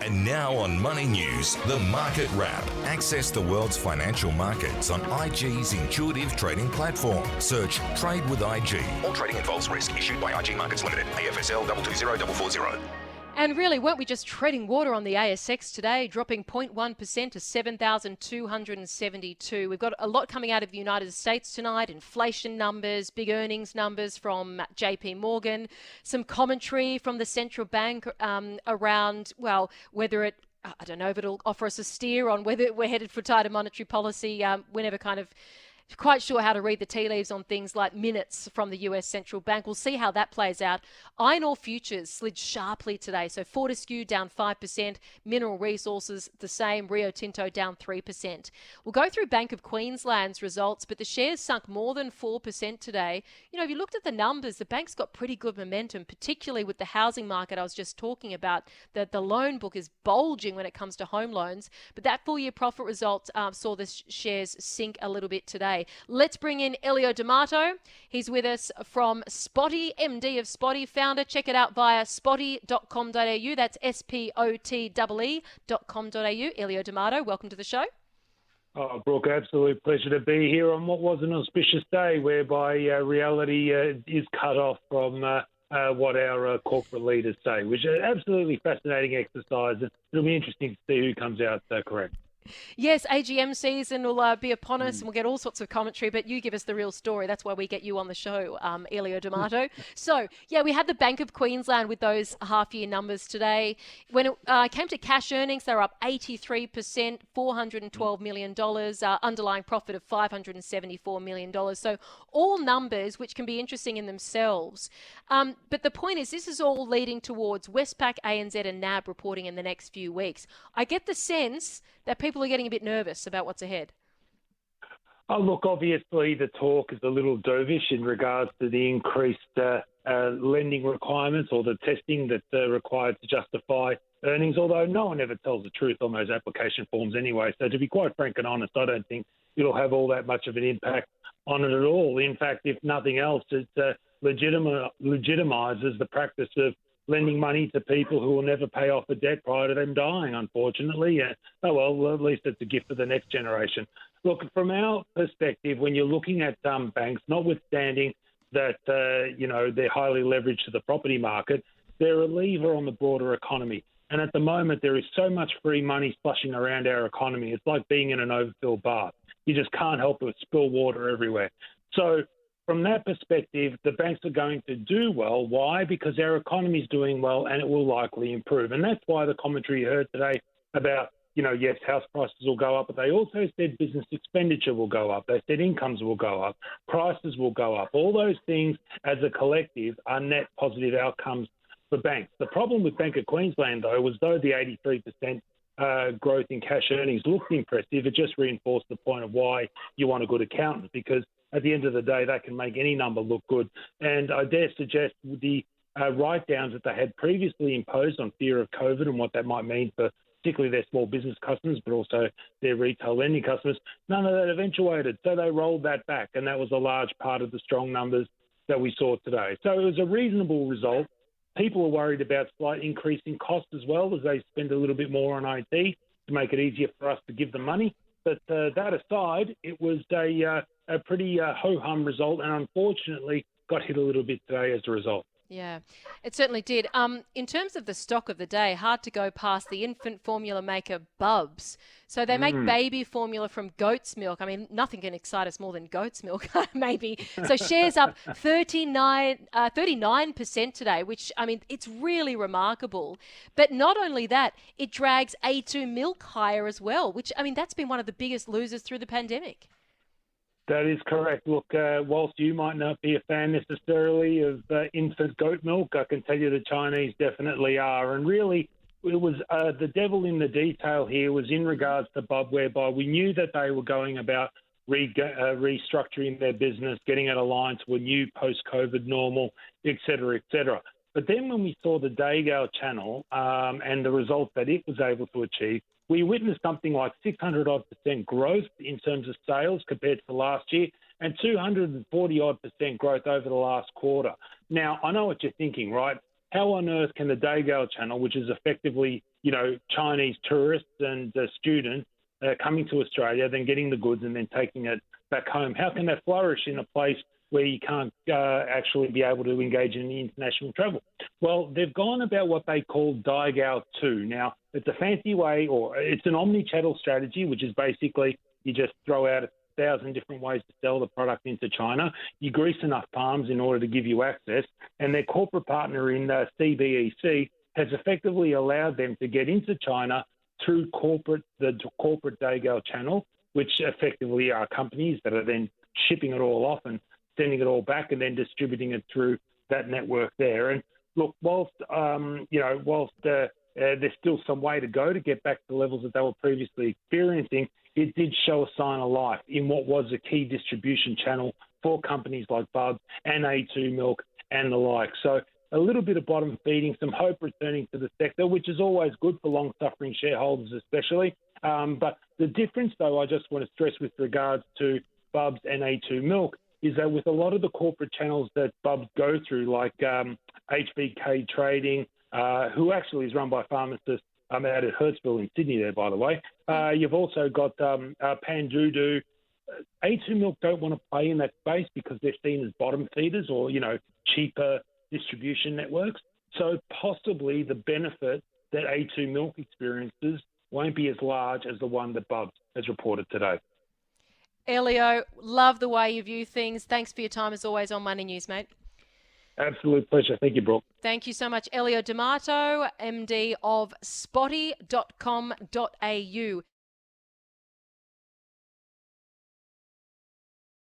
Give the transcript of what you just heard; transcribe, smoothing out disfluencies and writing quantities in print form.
And now on Money News, the Market Wrap. Access the world's financial markets on IG's intuitive trading platform. Search Trade with IG. All trading involves risk. Issued by IG Markets Limited. AFSL 220440. And really, weren't we just treading water on the ASX today, dropping 0.1% to 7,272. We've got a lot coming out of the United States tonight, inflation numbers, big earnings numbers from JP Morgan, some commentary from the central bank around, well, whether it, I don't know if it'll offer us a steer on whether we're headed for tighter monetary policy. We're never kind of quite sure how to read the tea leaves on things like minutes from the US central bank. We'll see how that plays out. Iron ore futures slid sharply today. So Fortescue down 5%, Mineral Resources the same, Rio Tinto down 3%. We'll go through Bank of Queensland's results, but the shares sunk more than 4% today. You know, if you looked at the numbers, the bank's got pretty good momentum, particularly with the housing market I was just talking about. The loan book is bulging when it comes to home loans, but that full year profit result saw the shares sink a little bit today. Let's bring in Elio D'Amato. He's with us from Spotty, MD of Spotty, founder. Check it out via spotty.com.au. That's SPOTTE.com.au. Elio D'Amato, welcome to the show. Oh, Brooke, absolute pleasure to be here on what was an auspicious day whereby reality is cut off from what our corporate leaders say, which is an absolutely fascinating exercise. It'll be interesting to see who comes out correct. Yes, AGM season will be upon us and we'll get all sorts of commentary, but you give us the real story. That's why we get you on the show, Elio D'Amato. So, yeah, we had the Bank of Queensland with those half-year numbers today. When it came to cash earnings, they were up 83%, $412 million, underlying profit of $574 million. So all numbers which can be interesting in themselves. But the point is, this is all leading towards Westpac, ANZ and NAB reporting in the next few weeks. I get the sense that people are getting a bit nervous about what's ahead. Oh, look, obviously the talk is a little dovish in regards to the increased lending requirements or the testing that's required to justify earnings, although no one ever tells the truth on those application forms anyway. So to be quite frank and honest, I don't think it'll have all that much of an impact on it at all. In fact, if nothing else, it legitimizes the practice of lending money to people who will never pay off a debt prior to them dying, unfortunately. Oh, well, at least it's a gift for the next generation. Look, from our perspective, when you're looking at banks, notwithstanding that, they're highly leveraged to the property market, they're a lever on the broader economy. And at the moment, there is so much free money splashing around our economy. It's like being in an overfilled bath. You just can't help but spill water everywhere. So from that perspective, the banks are going to do well. Why? Because our economy is doing well and it will likely improve. And that's why the commentary you heard today about, yes, house prices will go up, but they also said business expenditure will go up. They said incomes will go up, prices will go up. All those things as a collective are net positive outcomes for banks. The problem with Bank of Queensland, though, was though the 83% growth in cash earnings looked impressive, it just reinforced the point of why you want a good accountant, because at the end of the day, they can make any number look good. And I dare suggest the write-downs that they had previously imposed on fear of COVID and what that might mean for particularly their small business customers, but also their retail lending customers, none of that eventuated. So they rolled that back, and that was a large part of the strong numbers that we saw today. So it was a reasonable result. People are worried about slight increase in cost as well as they spend a little bit more on IT to make it easier for us to give them money. But that aside, it was a pretty ho-hum result and unfortunately got hit a little bit today as a result. Yeah, it certainly did. In terms of the stock of the day, hard to go past the infant formula maker Bubs. So they make baby formula from goat's milk. I mean, nothing can excite us more than goat's milk, maybe. So shares up 39% today, which, I mean, it's really remarkable. But not only that, it drags A2 milk higher as well, which, I mean, that's been one of the biggest losers through the pandemic. That is correct. Look, whilst you might not be a fan necessarily of infant goat milk, I can tell you the Chinese definitely are. And really, it was the devil in the detail here was in regards to Bub, whereby we knew that they were going about restructuring their business, getting it aligned to a new post-COVID normal, et cetera, et cetera. But then when we saw the Daygale channel and the results that it was able to achieve, we witnessed something like 600-odd% growth in terms of sales compared to last year and 240-odd% growth over the last quarter. Now, I know what you're thinking, right? How on earth can the Daygale channel, which is effectively Chinese tourists and students coming to Australia, then getting the goods and then taking it back home. How can that flourish in a place where you can't actually be able to engage in international travel? Well, they've gone about what they call Daigao 2. Now, it's a fancy way, or it's an omni-channel strategy, which is basically you just throw out 1,000 different ways to sell the product into China. You grease enough palms in order to give you access, and their corporate partner in CBEC has effectively allowed them to get into China through the corporate Daigao channel, which effectively are companies that are then shipping it all off and sending it all back and then distributing it through that network there. And look, whilst there's still some way to go to get back to the levels that they were previously experiencing, it did show a sign of life in what was a key distribution channel for companies like Bubs and A2 Milk and the like. So a little bit of bottom feeding, some hope returning to the sector, which is always good for long-suffering shareholders especially. But the difference, though, I just want to stress with regards to Bubs and A2 Milk is that with a lot of the corporate channels that Bubs go through, like HBK Trading, who actually is run by pharmacists out at Hurstville in Sydney there, by the way. You've also got Pandudu. A2 Milk don't want to play in that space because they're seen as bottom feeders or, cheaper distribution networks. So possibly the benefit that A2 Milk experiences won't be as large as the one that Bubs has reported today. Elio, love the way you view things. Thanks for your time as always on Money News, mate. Absolute pleasure. Thank you, Brooke. Thank you so much, Elio D'Amato, MD of spotty.com.au.